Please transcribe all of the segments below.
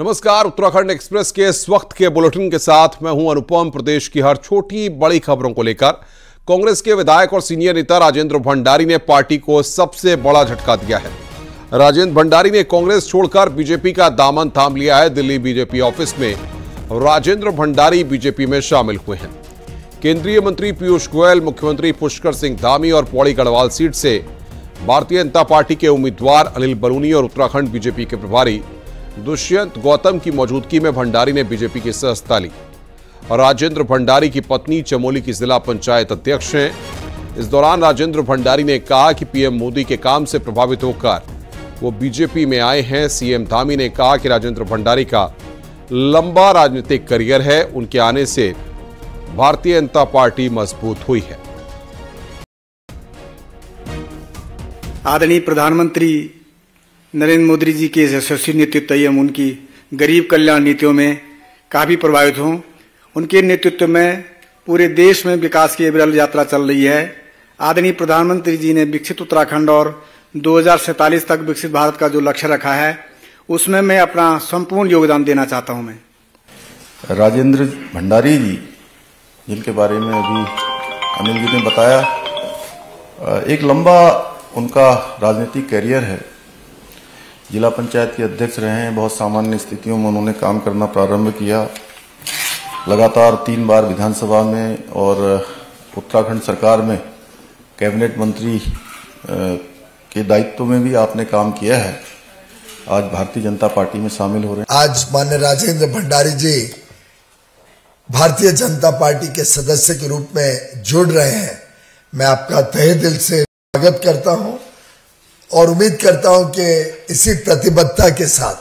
नमस्कार, उत्तराखंड एक्सप्रेस के इस वक्त के बुलेटिन के साथ मैं हूं अनुपम। प्रदेश की हर छोटी बड़ी खबरों को लेकर कांग्रेस के विधायक और सीनियर नेता राजेंद्र भंडारी ने पार्टी को सबसे बड़ा झटका दिया है। राजेंद्र भंडारी ने कांग्रेस छोड़कर बीजेपी का दामन थाम लिया है। दिल्ली बीजेपी ऑफिस में राजेंद्र भंडारी बीजेपी में शामिल हुए हैं। केंद्रीय मंत्री पीयूष गोयल, मुख्यमंत्री पुष्कर सिंह धामी और पौड़ी गढ़वाल सीट से भारतीय जनता पार्टी के उम्मीदवार अनिल बलूनी और उत्तराखंड बीजेपी के प्रभारी दुष्यंत गौतम की मौजूदगी में भंडारी ने बीजेपी की सदस्यता ली। राजेंद्र भंडारी की पत्नी चमोली की जिला पंचायत अध्यक्ष हैं। इस दौरान राजेंद्र भंडारी ने कहा कि पीएम मोदी के काम से प्रभावित होकर वो बीजेपी में आए हैं। सीएम धामी ने कहा कि राजेंद्र भंडारी का लंबा राजनीतिक करियर है, उनके आने से भारतीय जनता पार्टी मजबूत हुई है। आदरणीय प्रधानमंत्री नरेंद्र मोदी जी के यशस्वी नेतृत्व एवं उनकी गरीब कल्याण नीतियों में काफी प्रभावित हूं। उनके नेतृत्व में पूरे देश में विकास की विरल यात्रा चल रही है। आदरणीय प्रधानमंत्री जी ने विकसित उत्तराखंड और 2047 तक विकसित भारत का जो लक्ष्य रखा है, उसमें मैं अपना संपूर्ण योगदान देना चाहता हूं। मैं राजेंद्र भंडारी जी, जिनके बारे में अभी अनिल जी ने बताया, एक लंबा उनका राजनीतिक कैरियर है। जिला पंचायत के अध्यक्ष रहे हैं। बहुत सामान्य स्थितियों में उन्होंने काम करना प्रारंभ किया। लगातार 3 बार विधानसभा में और उत्तराखंड सरकार में कैबिनेट मंत्री के दायित्व में भी आपने काम किया है। आज भारतीय जनता पार्टी में शामिल हो रहे हैं। आज माननीय राजेंद्र भंडारी जी भारतीय जनता पार्टी के सदस्य के रूप में जुड़ रहे हैं। मैं आपका तहे दिल से स्वागत करता हूं और उम्मीद करता हूं कि इसी प्रतिबद्धता के साथ,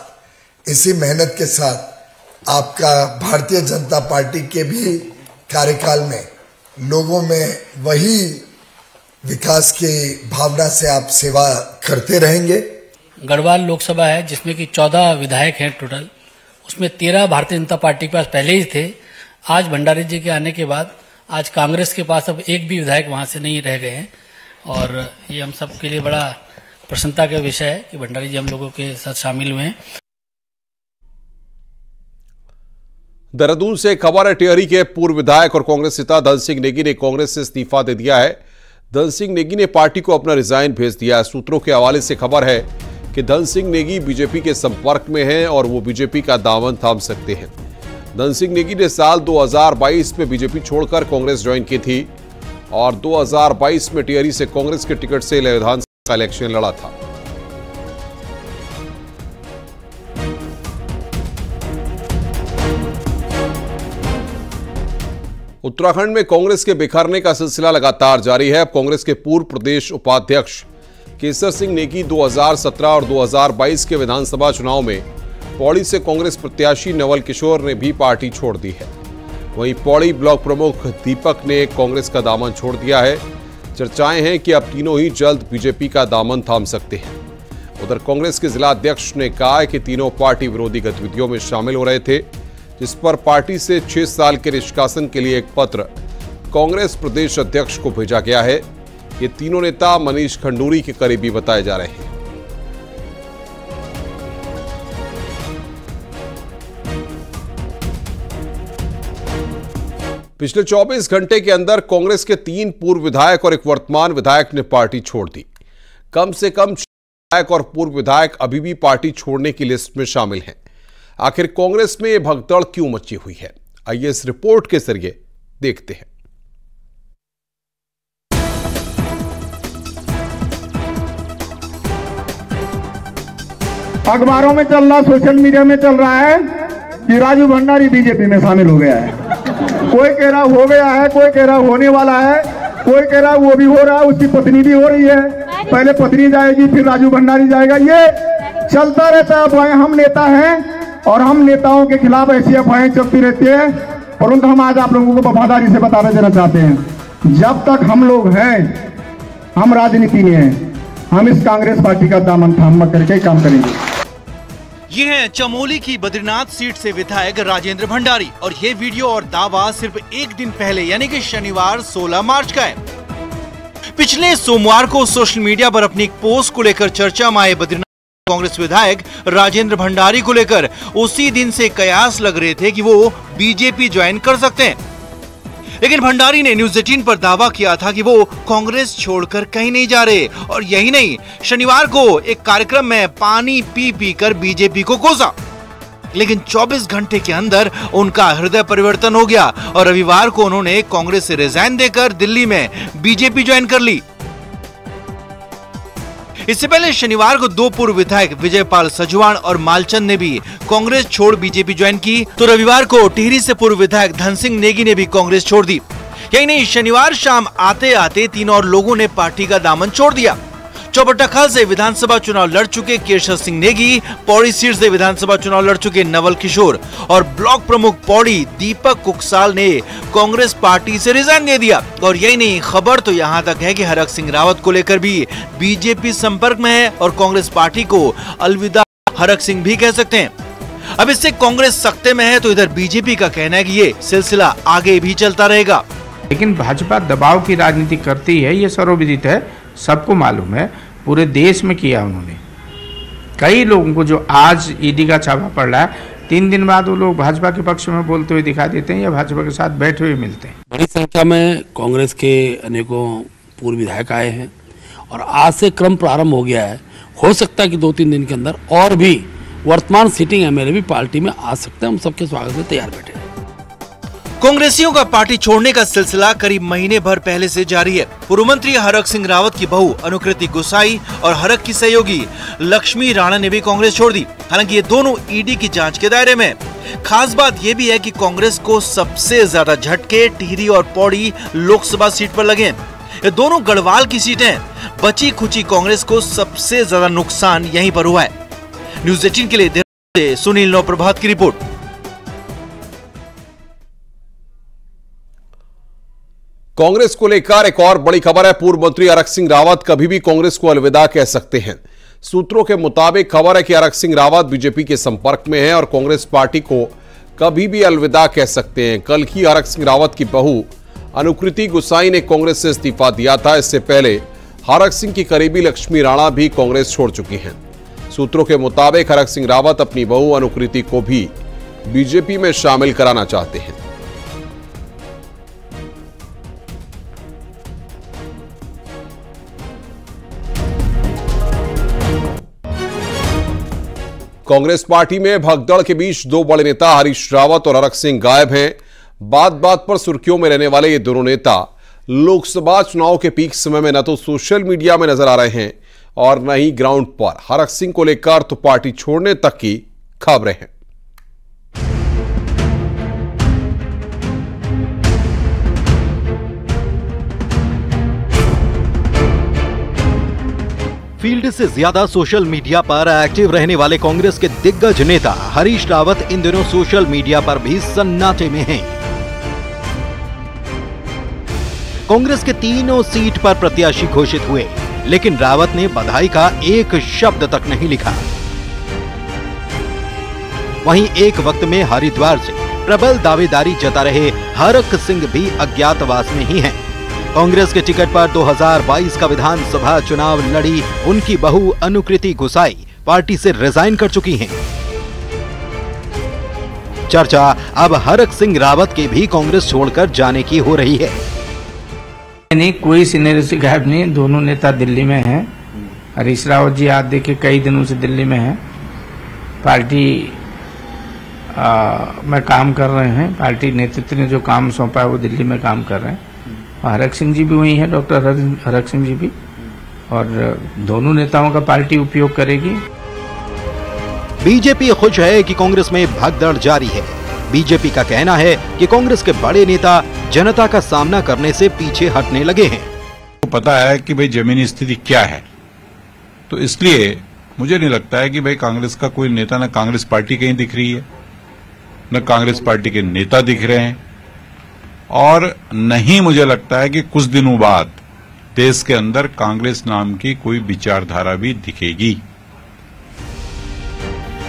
इसी मेहनत के साथ आपका भारतीय जनता पार्टी के भी कार्यकाल में लोगों में वही विकास की भावना से आप सेवा करते रहेंगे। गढ़वाल लोकसभा है जिसमें कि 14 विधायक हैं टोटल, उसमें 13 भारतीय जनता पार्टी के पास पहले ही थे। आज भंडारी जी के आने के बाद आज कांग्रेस के पास अब एक भी विधायक वहां से नहीं रह गए हैं और ये हम सब के लिए बड़ा प्रसन्नता का विषय है कि भंडारी जी हम लोगों के साथ शामिल हुए हैं। देहरादून से खबर है, टिहरी के पूर्व विधायक और कांग्रेस नेता धन सिंह नेगी ने कांग्रेस से इस्तीफा दे दिया है। धन सिंह नेगी ने पार्टी को अपना रिजाइन भेज दिया है। सूत्रों के हवाले से खबर है कि धन सिंह नेगी बीजेपी के संपर्क में हैं और वो बीजेपी का दामन थाम सकते हैं। धन सिंह नेगी ने साल 2022 में बीजेपी छोड़कर कांग्रेस ज्वाइन की थी और 2022 में टिहरी से कांग्रेस के टिकट से विधानसभा का इलेक्शन लड़ा था। उत्तराखंड में कांग्रेस के बिखरने का सिलसिला लगातार जारी है। अब कांग्रेस के पूर्व प्रदेश उपाध्यक्ष केसर सिंह नेगी 2017 और 2022 के विधानसभा चुनाव में पौड़ी से कांग्रेस प्रत्याशी नवल किशोर ने भी पार्टी छोड़ दी है। वहीं पौड़ी ब्लॉक प्रमुख दीपक ने कांग्रेस का दामन छोड़ दिया है। चर्चाएं हैं कि अब तीनों ही जल्द बीजेपी का दामन थाम सकते हैं। उधर कांग्रेस के जिला अध्यक्ष ने कहा है कि तीनों पार्टी विरोधी गतिविधियों में शामिल हो रहे थे, जिस पर पार्टी से 6 साल के निष्कासन के लिए एक पत्र कांग्रेस प्रदेश अध्यक्ष को भेजा गया है। ये तीनों नेता मनीष खंडूरी के करीबी बताए जा रहे हैं। पिछले 24 घंटे के अंदर कांग्रेस के 3 पूर्व विधायक और एक वर्तमान विधायक ने पार्टी छोड़ दी। कम से कम 6 विधायक और पूर्व विधायक अभी भी पार्टी छोड़ने की लिस्ट में शामिल हैं। आखिर कांग्रेस में यह भगदड़ क्यों मची हुई है, आइए इस रिपोर्ट के जरिए देखते हैं। अखबारों में चल रहा, सोशल मीडिया में चल रहा है कि राजू भंडारी बीजेपी में शामिल हो गया है। कोई कह रहा हो गया है, कोई कह रहा होने वाला है, कोई कह रहा वो भी हो रहा है, उसकी पत्नी भी हो रही है। पहले पत्नी जाएगी फिर राजू भंडारी जाएगा। ये चलता रहता है अफवाहें। हम नेता हैं और हम नेताओं के खिलाफ ऐसी अफवाहें चलती रहती है, परंतु हम आज आप लोगों को वफादारी से बताना देना चाहते हैं, जब तक हम लोग हैं, हम राजनीति में हैं, हम इस कांग्रेस पार्टी का दामन थाम करके काम करेंगे। ये हैं चमोली की बद्रीनाथ सीट से विधायक राजेंद्र भंडारी और ये वीडियो और दावा सिर्फ एक दिन पहले यानी कि शनिवार 16 मार्च का है। पिछले सोमवार को सोशल मीडिया पर अपनी एक पोस्ट को लेकर चर्चा में आए बद्रीनाथ कांग्रेस विधायक राजेंद्र भंडारी को लेकर उसी दिन से कयास लग रहे थे कि वो बीजेपी ज्वाइन कर सकते हैं। लेकिन भंडारी ने न्यूज़ 18 पर दावा किया था कि वो कांग्रेस छोड़कर कहीं नहीं जा रहे। और यही नहीं, शनिवार को एक कार्यक्रम में पानी पी पी कर बीजेपी को कोसा। लेकिन 24 घंटे के अंदर उनका हृदय परिवर्तन हो गया और रविवार को उन्होंने कांग्रेस से रिजाइन देकर दिल्ली में बीजेपी ज्वाइन कर ली। इससे पहले शनिवार को दो पूर्व विधायक विजयपाल सजवाण और मालचंद ने भी कांग्रेस छोड़ बीजेपी ज्वाइन की, तो रविवार को टिहरी से पूर्व विधायक धन सिंह नेगी ने भी कांग्रेस छोड़ दी। यही नहीं, शनिवार शाम आते आते 3 और लोगों ने पार्टी का दामन छोड़ दिया। चौबट्टाखाल से विधानसभा चुनाव लड़ चुके केशव सिंह नेगी, पौड़ी सीट से विधानसभा चुनाव लड़ चुके नवल किशोर और ब्लॉक प्रमुख पौड़ी दीपक कुकसाल ने कांग्रेस पार्टी से रिजाइन दे दिया। और यही नहीं, खबर तो यहाँ तक है कि हरक सिंह रावत को लेकर भी बीजेपी संपर्क में है और कांग्रेस पार्टी को अलविदा हरक सिंह भी कह सकते हैं। अब इससे कांग्रेस सख्ते में है, तो इधर बीजेपी का कहना है कि ये सिलसिला आगे भी चलता रहेगा। लेकिन भाजपा दबाव की राजनीति करती है, ये सर्वविदित है, सबको मालूम है, पूरे देश में किया उन्होंने। कई लोगों को जो आज ईडी का छापा पड़ रहा है, 3 दिन बाद वो लोग भाजपा के पक्ष में बोलते हुए दिखाई देते हैं या भाजपा के साथ बैठे हुए मिलते हैं। बड़ी संख्या में कांग्रेस के अनेकों पूर्व विधायक आए हैं और आज से क्रम प्रारंभ हो गया है। हो सकता है कि 2-3 दिन के अंदर और भी वर्तमान सिटिंग एमएलए भी पार्टी में आ सकते हैं। हम सबके स्वागत में तैयार बैठे हैं। कांग्रेसियों का पार्टी छोड़ने का सिलसिला करीब महीने भर पहले से जारी है। पूर्व मंत्री हरक सिंह रावत की बहू अनुकृति गुसाई और हरक की सहयोगी लक्ष्मी राणा ने भी कांग्रेस छोड़ दी। हालांकि ये दोनों ईडी की जांच के दायरे में। खास बात ये भी है कि कांग्रेस को सबसे ज्यादा झटके टिहरी और पौड़ी लोकसभा सीट पर लगे। ये दोनों गढ़वाल की सीटें हैं। बची खुची कांग्रेस को सबसे ज्यादा नुकसान यहीं पर हुआ है। न्यूज़ 18 के लिए सुनील नौप्रभात की रिपोर्ट। कांग्रेस को लेकर एक और बड़ी खबर है। पूर्व मंत्री हरक सिंह रावत कभी भी कांग्रेस को अलविदा कह सकते हैं। सूत्रों के मुताबिक खबर है कि हरक सिंह रावत बीजेपी के संपर्क में है और कांग्रेस पार्टी को कभी भी अलविदा कह सकते हैं। कल ही हरक सिंह रावत की बहू अनुकृति गुसाई ने कांग्रेस से इस्तीफा दिया था। इससे पहले हरक सिंह की करीबी लक्ष्मी राणा भी कांग्रेस छोड़ चुकी हैं। सूत्रों के मुताबिक हरक सिंह रावत अपनी बहू अनुकृति को भी बीजेपी में शामिल कराना चाहते हैं। कांग्रेस पार्टी में भगदड़ के बीच दो बड़े नेता हरीश रावत और हरक सिंह गायब हैं। बात बात पर सुर्खियों में रहने वाले ये दोनों नेता लोकसभा चुनाव के पीक समय में न तो सोशल मीडिया में नजर आ रहे हैं और न ही ग्राउंड पर। हरक सिंह को लेकर तो पार्टी छोड़ने तक की खबरें हैं। फील्ड से ज्यादा सोशल मीडिया पर एक्टिव रहने वाले कांग्रेस के दिग्गज नेता हरीश रावत इन दिनों सोशल मीडिया पर भी सन्नाटे में हैं। कांग्रेस के तीनों सीट पर प्रत्याशी घोषित हुए, लेकिन रावत ने बधाई का एक शब्द तक नहीं लिखा। वहीं एक वक्त में हरिद्वार से प्रबल दावेदारी जता रहे हरक सिंह भी अज्ञातवास में ही हैं। कांग्रेस के टिकट पर 2022 का विधानसभा चुनाव लड़ी उनकी बहू अनुकृति गुसाई पार्टी से रिजाइन कर चुकी हैं। चर्चा अब हरक सिंह रावत के भी कांग्रेस छोड़कर जाने की हो रही है। नहीं, कोई सीनियर से गायब नहीं, दोनों नेता दिल्ली में हैं। हरीश रावत जी आज देखे कई दिनों से दिल्ली में हैं, पार्टी में काम कर रहे हैं। पार्टी नेतृत्व ने जो काम सौंपा है वो दिल्ली में काम कर रहे हैं। हरक सिंह जी भी वही हैं, डॉक्टर हरक सिंह जी भी, और दोनों नेताओं का पार्टी उपयोग करेगी। बीजेपी खुश है कि कांग्रेस में भगदड़ जारी है। बीजेपी का कहना है कि कांग्रेस के बड़े नेता जनता का सामना करने से पीछे हटने लगे हैं। तो पता है कि भाई जमीनी स्थिति क्या है, तो इसलिए मुझे नहीं लगता है कि भाई कांग्रेस का कोई नेता, न कांग्रेस पार्टी कहीं दिख रही है, न कांग्रेस पार्टी के नेता दिख रहे हैं, और नहीं मुझे लगता है कि कुछ दिनों बाद देश के अंदर कांग्रेस नाम की कोई विचारधारा भी दिखेगी।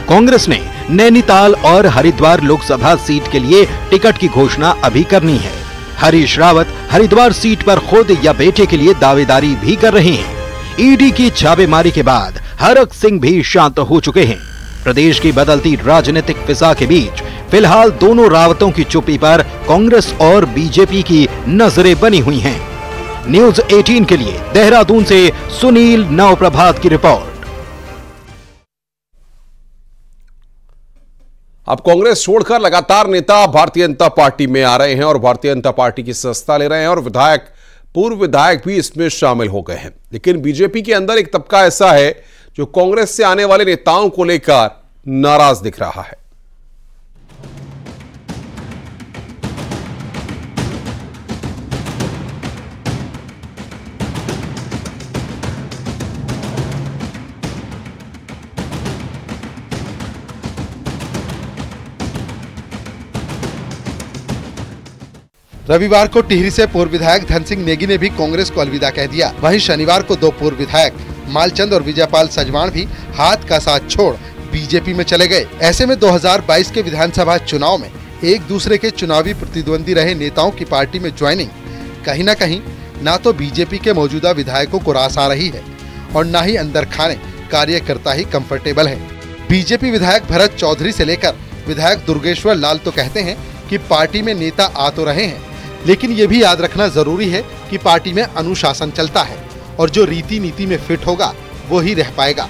कांग्रेस ने नैनीताल और हरिद्वार लोकसभा सीट के लिए टिकट की घोषणा अभी करनी है। हरीश रावत हरिद्वार सीट पर खुद या बेटे के लिए दावेदारी भी कर रहे हैं। ईडी की छापेमारी के बाद हरक सिंह भी शांत हो चुके हैं। प्रदेश की बदलती राजनीतिक फिजा के बीच फिलहाल दोनों रावतों की चुप्पी पर कांग्रेस और बीजेपी की नजरें बनी हुई हैं। न्यूज 18 के लिए देहरादून से सुनील नवप्रभात की रिपोर्ट। अब कांग्रेस छोड़कर लगातार नेता भारतीय जनता पार्टी में आ रहे हैं और भारतीय जनता पार्टी की सदस्यता ले रहे हैं और पूर्व विधायक भी इसमें शामिल हो गए हैं। लेकिन बीजेपी के अंदर एक तबका ऐसा है जो कांग्रेस से आने वाले नेताओं को लेकर नाराज दिख रहा है। रविवार को टिहरी से पूर्व विधायक धन सिंह नेगी ने भी कांग्रेस को अलविदा कह दिया। वहीं शनिवार को दो पूर्व विधायक मालचंद और विजयपाल सजवाण भी हाथ का साथ छोड़ बीजेपी में चले गए। ऐसे में 2022 के विधानसभा चुनाव में एक दूसरे के चुनावी प्रतिद्वंदी रहे नेताओं की पार्टी में ज्वाइनिंग कहीं न कहीं न तो बीजेपी के मौजूदा विधायकों को रास आ रही है और न ही अंदर खाने कार्यकर्ता ही कंफर्टेबल है। बीजेपी विधायक भरत चौधरी से लेकर विधायक दुर्गेश्वर लाल तो कहते हैं कि पार्टी में नेता आ तो रहे हैं, लेकिन ये भी याद रखना जरूरी है कि पार्टी में अनुशासन चलता है और जो रीति नीति में फिट होगा वो ही रह पाएगा।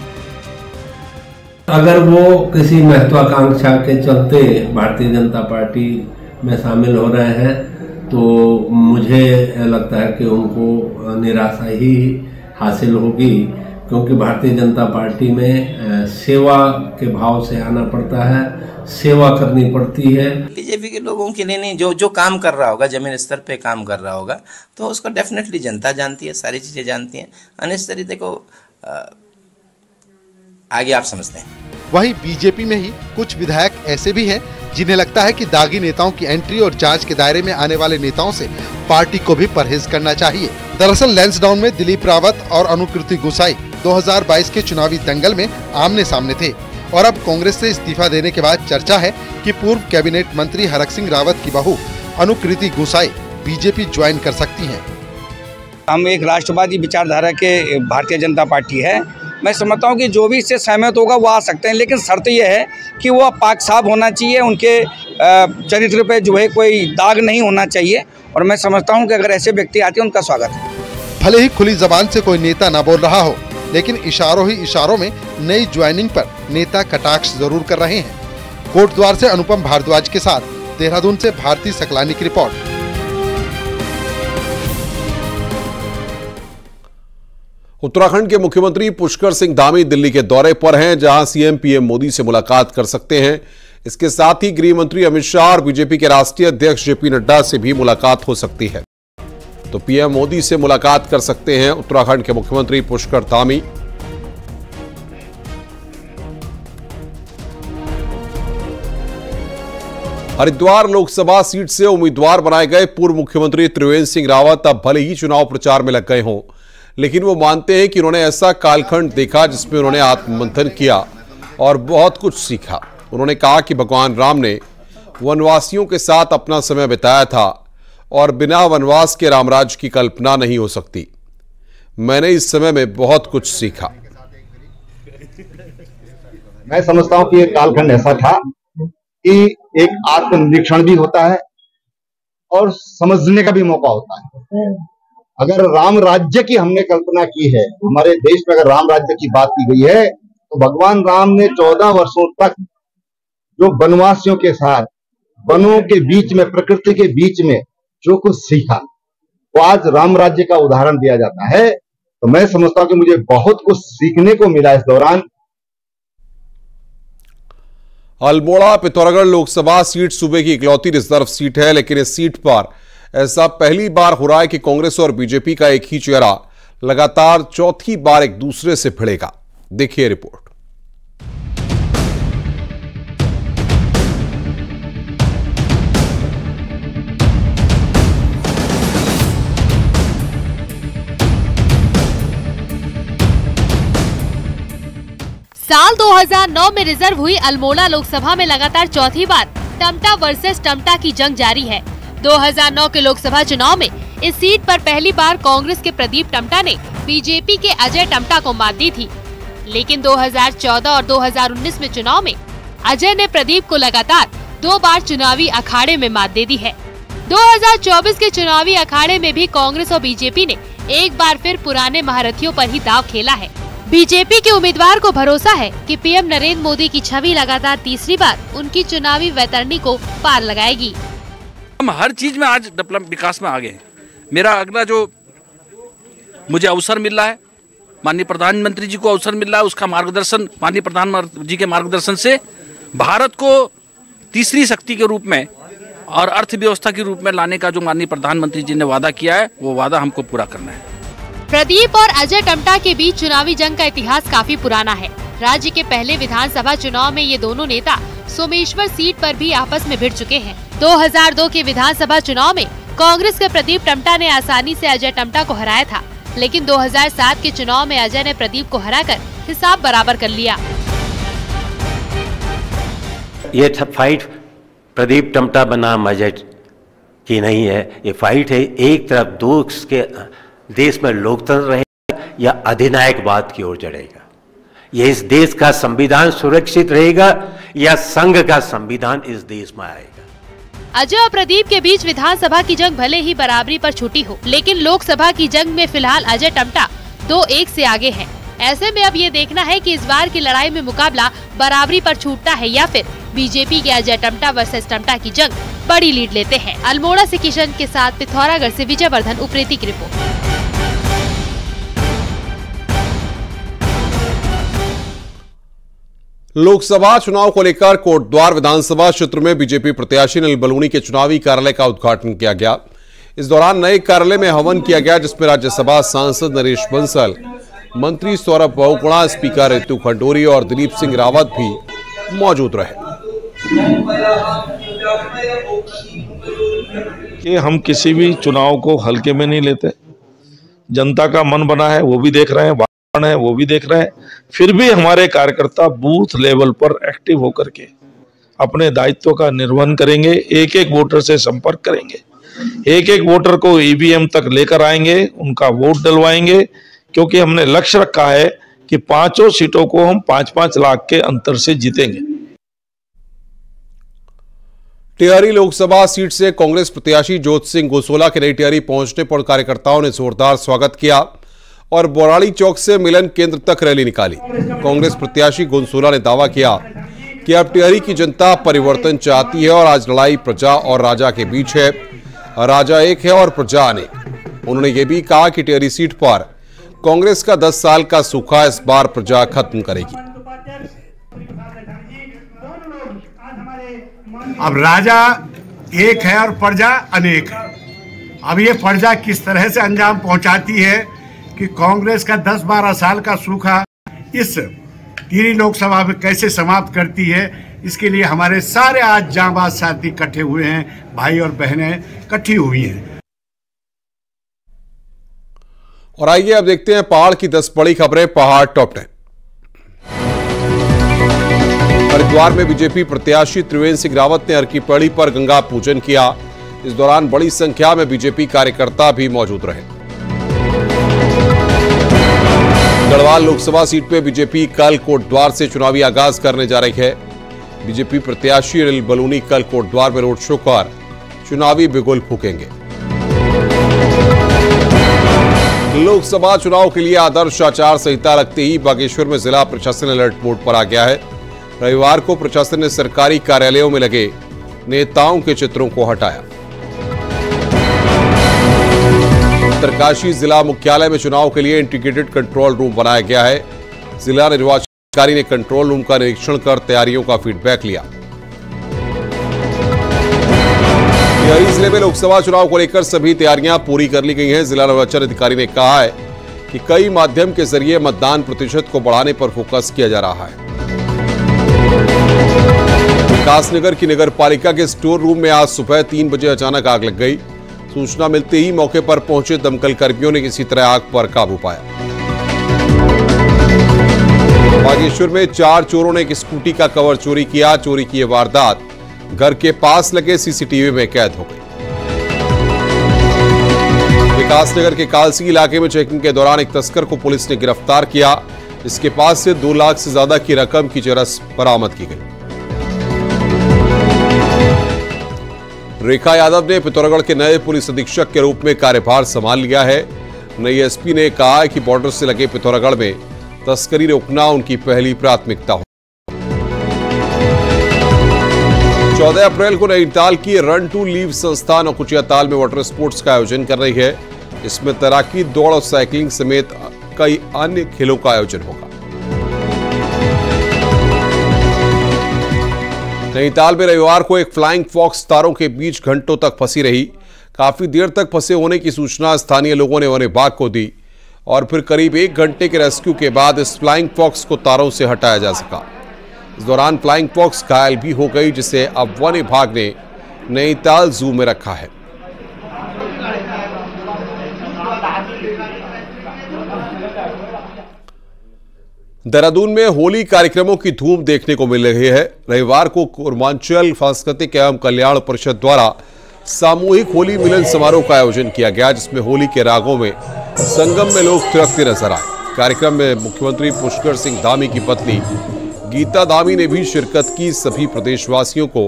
अगर वो किसी महत्वाकांक्षा के चलते भारतीय जनता पार्टी में शामिल हो रहे हैं तो मुझे लगता है कि उनको निराशा ही हासिल होगी, क्योंकि भारतीय जनता पार्टी में सेवा के भाव से आना पड़ता है, सेवा करनी पड़ती है। बीजेपी के लोगों के लिए नहीं, जो काम कर रहा होगा, जमीन स्तर पे काम कर रहा होगा तो उसको डेफिनेटली जनता जानती है, सारी चीजें जानती हैं। अनिश्चित तरीके को आगे आप समझते हैं। वहीं बीजेपी में ही कुछ विधायक ऐसे भी हैं जिन्हें लगता है कि दागी नेताओं की एंट्री और जांच के दायरे में आने वाले नेताओं से पार्टी को भी परहेज करना चाहिए। दरअसल लैंसडाउन में दिलीप रावत और अनुकृति गुसाई 2022 के चुनावी दंगल में आमने सामने थे और अब कांग्रेस से इस्तीफा देने के बाद चर्चा है कि पूर्व कैबिनेट मंत्री हरक सिंह रावत की बहू अनुकृति गुसाई बीजेपी ज्वाइन कर सकती हैं। हम एक राष्ट्रवादी विचारधारा के भारतीय जनता पार्टी है। मैं समझता हूँ कि जो भी इससे सहमत होगा वो आ सकते हैं, लेकिन शर्त यह है कि वो पाक साफ होना चाहिए, उनके चरित्र पे जो है कोई दाग नहीं होना चाहिए और मैं समझता हूँ कि अगर ऐसे व्यक्ति आते हैं उनका स्वागत है। भले ही खुली जबान से कोई नेता न बोल रहा हो, लेकिन इशारों ही इशारों में नई ज्वाइनिंग पर नेता कटाक्ष जरूर कर रहे हैं। कोटद्वार से अनुपम भारद्वाज के साथ देहरादून से भारती सकलानी की रिपोर्ट। उत्तराखंड के मुख्यमंत्री पुष्कर सिंह धामी दिल्ली के दौरे पर हैं, जहां सीएम पीएम मोदी से मुलाकात कर सकते हैं। इसके साथ ही गृह मंत्री अमित शाह और बीजेपी के राष्ट्रीय अध्यक्ष जेपी नड्डा से भी मुलाकात हो सकती है। तो पीएम मोदी से मुलाकात कर सकते हैं उत्तराखंड के मुख्यमंत्री पुष्कर धामी। हरिद्वार लोकसभा सीट से उम्मीदवार बनाए गए पूर्व मुख्यमंत्री त्रिवेंद्र सिंह रावत अब भले ही चुनाव प्रचार में लग गए हों, लेकिन वो मानते हैं कि उन्होंने ऐसा कालखंड देखा जिसमें उन्होंने आत्ममंथन किया और बहुत कुछ सीखा। उन्होंने कहा कि भगवान राम ने वनवासियों के साथ अपना समय बिताया था और बिना वनवास के रामराज्य की कल्पना नहीं हो सकती। मैंने इस समय में बहुत कुछ सीखा। मैं समझता हूं कि एक कालखंड ऐसा था कि एक आत्मनिरीक्षण भी होता है और समझने का भी मौका होता है। अगर राम राज्य की हमने कल्पना की है, हमारे देश में अगर राम राज्य की बात की गई है, तो भगवान राम ने 14 वर्षों तक जो वनवासियों के साथ वनों के बीच में, प्रकृति के बीच में जो कुछ सीखा, वो आज राम राज्य का उदाहरण दिया जाता है। तो मैं समझता हूं कि मुझे बहुत कुछ सीखने को मिला इस दौरान। अल्मोड़ा पिथौरागढ़ लोकसभा सीट सूबे की इकलौती रिजर्व सीट है, लेकिन इस सीट पर ऐसा पहली बार हो रहा है कि कांग्रेस और बीजेपी का एक ही चेहरा लगातार चौथी बार एक दूसरे से भिड़ेगा। देखिए रिपोर्ट। साल 2009 में रिजर्व हुई अल्मोड़ा लोकसभा में लगातार चौथी बार टमटा वर्सेस टमटा की जंग जारी है। 2009 के लोकसभा चुनाव में इस सीट पर पहली बार कांग्रेस के प्रदीप टमटा ने बीजेपी के अजय टमटा को मात दी थी, लेकिन 2014 और 2019 में चुनाव में अजय ने प्रदीप को लगातार 2 बार चुनावी अखाड़े में मात दे दी है। 2024 के चुनावी अखाड़े में भी कांग्रेस और बीजेपी ने एक बार फिर पुराने महारथियों पर ही दांव खेला है। बीजेपी के उम्मीदवार को भरोसा है कि पीएम नरेंद्र मोदी की छवि लगातार तीसरी बार उनकी चुनावी वैतरणी को पार लगाएगी। हम हर चीज में आज डेवलप विकास में आगे हैं। मेरा अगला जो मुझे अवसर मिल रहा है, माननीय प्रधानमंत्री जी को अवसर मिल रहा है, उसका मार्गदर्शन, माननीय प्रधानमंत्री जी के मार्गदर्शन से भारत को तीसरी शक्ति के रूप में और अर्थव्यवस्था के रूप में लाने का जो माननीय प्रधानमंत्री जी ने वादा किया है, वो वादा हमको पूरा करना है। प्रदीप और अजय टम्टा के बीच चुनावी जंग का इतिहास काफी पुराना है। राज्य के पहले विधानसभा चुनाव में ये दोनों नेता सोमेश्वर सीट पर भी आपस में भिड़ चुके हैं। 2002 के विधानसभा चुनाव में कांग्रेस के प्रदीप टम्टा ने आसानी से अजय टम्टा को हराया था, लेकिन 2007 के चुनाव में अजय ने प्रदीप को हराकर हिसाब बराबर कर लिया। ये फाइट प्रदीप टम्टा बनाम अजय की नहीं है, ये फाइट है एक तरफ देश में लोकतंत्र रहेगा या अधिनायकवाद की ओर चढ़ेगा। ये इस देश का संविधान सुरक्षित रहेगा या संघ का संविधान इस देश में आएगा। अजय और प्रदीप के बीच विधानसभा की जंग भले ही बराबरी पर छूटी हो, लेकिन लोकसभा की जंग में फिलहाल अजय टम्टा 2-1 से आगे हैं। ऐसे में अब ये देखना है कि इस बार की लड़ाई में मुकाबला बराबरी पर छूटता है या फिर बीजेपी के अजय टम्टा वर्सेस टम्टा की जंग बड़ी लीड लेते हैं। अल्मोड़ा से किशन के साथ पिथौरागढ़ से विजय वर्धन, उप्रेती की रिपोर्ट। लोकसभा चुनाव को लेकर कोटद्वार विधानसभा क्षेत्र में बीजेपी प्रत्याशी अनिल बलूनी के चुनावी कार्यालय का उद्घाटन किया गया। इस दौरान नए कार्यालय में हवन किया गया, जिसमें राज्यसभा सांसद नरेश बंसल, मंत्री सौरभ बहुगुणा, स्पीकर रितु खंडूरी और दिलीप सिंह रावत भी मौजूद रहे। कि हम किसी भी चुनाव को हल्के में नहीं लेते। जनता का मन बना है वो भी देख रहे हैं, है वो भी देख रहे हैं, फिर भी हमारे कार्यकर्ता बूथ लेवल पर एक्टिव होकर के अपने दायित्व का निर्वहन करेंगे। एक एक वोटर से संपर्क करेंगे, एक एक वोटर को ईवीएम तक लेकर आएंगे, उनका वोट डलवाएंगे, क्योंकि हमने लक्ष्य रखा है कि 5 सीटों को हम 5-5 लाख के अंतर से जीतेंगे। टिहरी लोकसभा सीट से कांग्रेस प्रत्याशी ज्योति सिंह गोसोला के नई टिहरी पहुंचने पर कार्यकर्ताओं ने जोरदार स्वागत किया और बोराड़ी चौक से मिलन केंद्र तक रैली निकाली। कांग्रेस प्रत्याशी गोसोला ने दावा किया कि अब टिहरी की जनता परिवर्तन चाहती है और आज लड़ाई प्रजा और राजा के बीच है। राजा एक है और प्रजा अनेक। उन्होंने ये भी कहा कि टिहरी सीट पर कांग्रेस का 10 साल का सूखा इस बार प्रजा खत्म करेगी। अब राजा एक है और प्रजा अनेक है। अब ये प्रजा किस तरह से अंजाम पहुंचाती है कि कांग्रेस का 10-12 साल का सूखा इस टिहरी लोकसभा में कैसे समाप्त करती है, इसके लिए हमारे सारे आज जांबाज साथी इकट्ठे हुए हैं, भाई और बहनें इकट्ठी हुई हैं। और आइए अब देखते हैं पहाड़ की 10 बड़ी खबरें। पहाड़ टॉप 10। हरिद्वार में बीजेपी प्रत्याशी त्रिवेंद्र सिंह रावत ने हर की पड़ी पर गंगा पूजन किया। इस दौरान बड़ी संख्या में बीजेपी कार्यकर्ता भी मौजूद रहे। गढ़वाल लोकसभा सीट पे बीजेपी कल कोटद्वार से चुनावी आगाज करने जा रही है। बीजेपी प्रत्याशी अनिल बलूनी कल कोटद्वार में रोड शो कर चुनावी बिगुल फूकेंगे। लोकसभा चुनाव के लिए आदर्श आचार संहिता लगते ही बागेश्वर में जिला प्रशासन अलर्ट मोड पर आ गया है। रविवार को प्रशासन ने सरकारी कार्यालयों में लगे नेताओं के चित्रों को हटाया। उत्तरकाशी जिला मुख्यालय में चुनाव के लिए इंटीग्रेटेड कंट्रोल रूम बनाया गया है। जिला निर्वाचन अधिकारी ने कंट्रोल रूम का निरीक्षण कर तैयारियों का फीडबैक लिया। टिहरी जिले में लोकसभा चुनाव को लेकर सभी तैयारियां पूरी कर ली गई हैं। जिला निर्वाचन अधिकारी ने कहा है कि कई माध्यम के जरिए मतदान प्रतिशत को बढ़ाने पर फोकस किया जा रहा है। विकासनगर की नगर पालिका के स्टोर रूम में आज सुबह 3 बजे अचानक आग लग गई। सूचना मिलते ही मौके पर पहुंचे दमकल कर्मियों ने किसी तरह आग पर काबू पाया। बागेश्वर में 4 चोरों ने एक स्कूटी का कवर चोरी किया। चोरी की यह वारदात घर के पास लगे सीसीटीवी में कैद हो गई। विकासनगर के कालसी इलाके में चेकिंग के दौरान एक तस्कर को पुलिस ने गिरफ्तार किया। इसके पास से 2 लाख से ज्यादा की रकम की चरस बरामद की गई। रेखा यादव ने पिथौरागढ़ के नए पुलिस अधीक्षक के रूप में कार्यभार संभाल लिया है। नई एसपी ने कहा कि बॉर्डर से लगे पिथौरागढ़ में तस्करी रोकना उनकी पहली प्राथमिकता हो। 14 अप्रैल को नैनीताल की रन टू लीव संस्थान और कुचियाताल में वाटर स्पोर्ट्स का आयोजन कर रही है। इसमें तैराकी, दौड़ और साइकिलिंग समेत कई अन्य खेलों का आयोजन होगा। नैनीताल में रविवार को एक फ्लाइंग फॉक्स तारों के बीच घंटों तक फंसी रही। काफी देर तक फंसे होने की सूचना स्थानीय लोगों ने वन विभाग को दी और फिर करीब 1 घंटे के रेस्क्यू के बाद इस फ्लाइंग फॉक्स को तारों से हटाया जा सका। इस दौरान फ्लाइंग फॉक्स घायल भी हो गई, जिसे अब वन विभाग ने नैनीताल जू में रखा है। देहरादून में होली कार्यक्रमों की धूम देखने को मिल रही है। रविवार को पूर्वांचल सांस्कृतिक एवं कल्याण परिषद द्वारा सामूहिक होली मिलन समारोह का आयोजन किया गया, जिसमें होली के रागों में संगम में लोग थिरकते नजर आए। कार्यक्रम में मुख्यमंत्री पुष्कर सिंह धामी की पत्नी गीता धामी ने भी शिरकत की। सभी प्रदेशवासियों को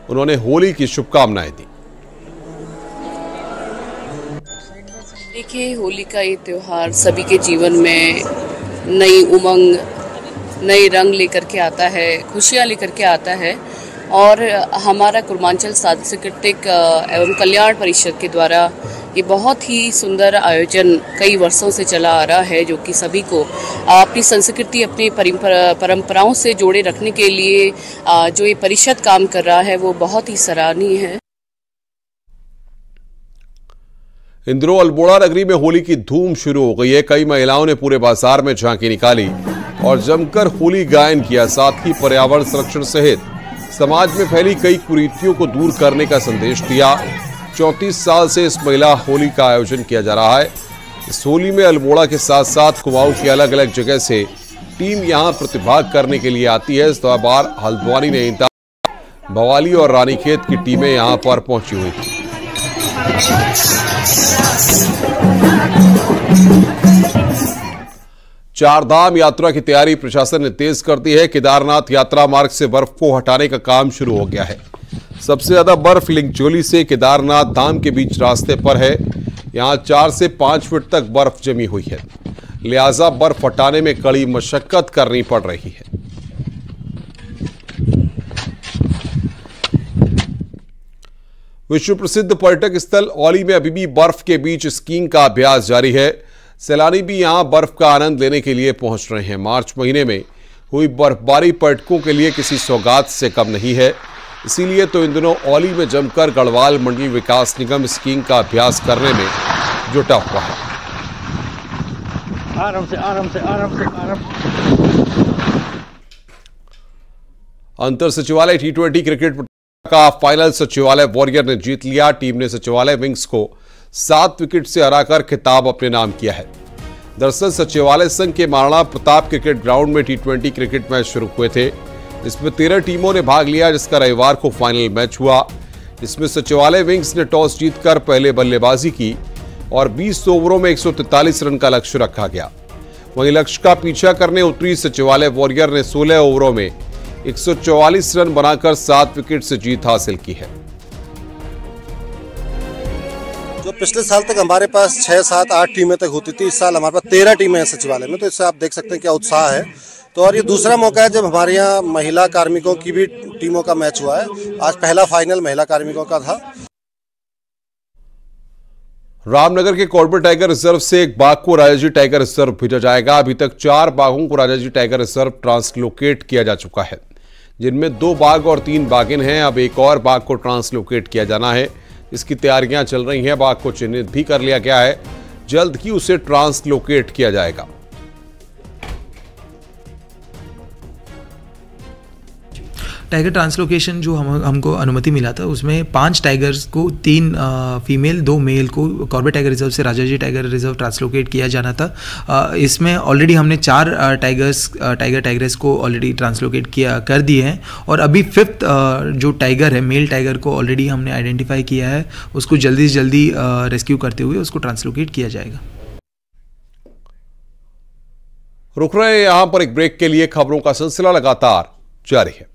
उन्होंने होली की शुभकामनाएं दी। देखिए, होली का ये त्योहार सभी के जीवन में नई उमंग, नए रंग लेकर के आता है, खुशियाँ लेकर के आता है और हमारा पूर्वांचल सांस्कृतिक एवं कल्याण परिषद के द्वारा ये बहुत ही सुंदर आयोजन कई वर्षों से चला आ रहा है, जो कि सभी को अपनी संस्कृति, अपनी परंपराओं से जोड़े रखने के लिए जो ये परिषद काम कर रहा है वो बहुत ही सराहनीय है। इन दिनों अल्मोड़ा नगरी में होली की धूम शुरू हो गई है। कई महिलाओं ने पूरे बाजार में झांकी निकाली और जमकर होली गायन किया। साथ ही पर्यावरण संरक्षण सहित समाज में फैली कई कुरीतियों को दूर करने का संदेश दिया। 34 साल से इस महिला होली का आयोजन किया जा रहा है। इस होली में अल्मोड़ा के साथ साथ कुमाऊं की अलग अलग जगह से टीम यहां प्रतिभाग करने के लिए आती है। इस बार हल्द्वानी, नैनीताल, भवाली और रानीखेत की टीमें यहां पर पहुंची हुई थी। चारधाम यात्रा की तैयारी प्रशासन ने तेज कर दी है। केदारनाथ यात्रा मार्ग से बर्फ को हटाने का काम शुरू हो गया है। सबसे ज्यादा बर्फ लिंगचोली से केदारनाथ धाम के बीच रास्ते पर है। यहां 4 से 5 फीट तक बर्फ जमी हुई है, लिहाजा बर्फ हटाने में कड़ी मशक्कत करनी पड़ रही है। विश्व प्रसिद्ध पर्यटक स्थल औली में अभी भी बर्फ के बीच स्कीइंग का अभ्यास जारी है। सैलानी भी यहां बर्फ का आनंद लेने के लिए पहुंच रहे हैं। मार्च महीने में हुई बर्फबारी पर्यटकों के लिए किसी सौगात से कम नहीं है। इसीलिए तो इन दिनों औली में जमकर गढ़वाल मंडल विकास निगम स्कीइंग का अभ्यास करने में जुटा हुआ है। आराम से आराम से आराम से आराम। अंतर सचिवालय T20 क्रिकेट का फाइनल सचिवालय वॉरियर ने जीत लिया। टीम ने सचिवालय विंग्स को 7 विकेट से हराकर खिताब अपने नाम किया है। दरअसल सचिवालय संघ के महाराणा प्रताप क्रिकेट ग्राउंड में T20 क्रिकेट मैच शुरू हुए थे। इसमें 13 टीमों ने भाग लिया, जिसका रविवार को फाइनल मैच हुआ। इसमें सचिवालय विंग्स ने टॉस जीतकर पहले बल्लेबाजी की और 20 ओवरों में 143 रन का लक्ष्य रखा गया। वहीं लक्ष्य का पीछा करने उतरी सचिवालय वॉरियर ने 16 ओवरों में 144 रन बनाकर 7 विकेट से जीत हासिल की है। जो पिछले साल तक हमारे पास 6, 7, 8 टीमें तक होती थी, इस साल हमारे पास 13 टीमें हैं सचिवालय में, तो इससे आप देख सकते हैं क्या उत्साह है। तो और ये दूसरा मौका है जब हमारे यहाँ महिला कार्मिकों की भी टीमों का मैच हुआ है। आज पहला फाइनल महिला कार्मिकों का था। रामनगर के कॉर्बेट टाइगर रिजर्व से एक बाघ को राजाजी टाइगर रिजर्व भेजा जाएगा। अभी तक 4 बाघों को राजाजी टाइगर रिजर्व ट्रांसलोकेट किया जा चुका है, जिनमें 2 बाघ और 3 बाघिन हैं। अब एक और बाघ को ट्रांसलोकेट किया जाना है। इसकी तैयारियां चल रही हैं। बाघ को चिन्हित भी कर लिया गया है। जल्द ही उसे ट्रांसलोकेट किया जाएगा। टाइगर ट्रांसलोकेशन जो हमको अनुमति मिला था, उसमें 5 टाइगर्स को 3 फीमेल 2 मेल को कॉर्बेट टाइगर रिजर्व से राजाजी टाइगर रिजर्व ट्रांसलोकेट किया जाना था। इसमें ऑलरेडी हमने 4 टाइगर्स को ऑलरेडी ट्रांसलोकेट कर दिए हैं और अभी 5th जो टाइगर है, मेल टाइगर को ऑलरेडी हमने आइडेंटिफाई किया है। उसको जल्दी से जल्दी रेस्क्यू करते हुए उसको ट्रांसलोकेट किया जाएगा। रुक रहे हैं यहां पर एक ब्रेक के लिए। खबरों का सिलसिला लगातार जारी है।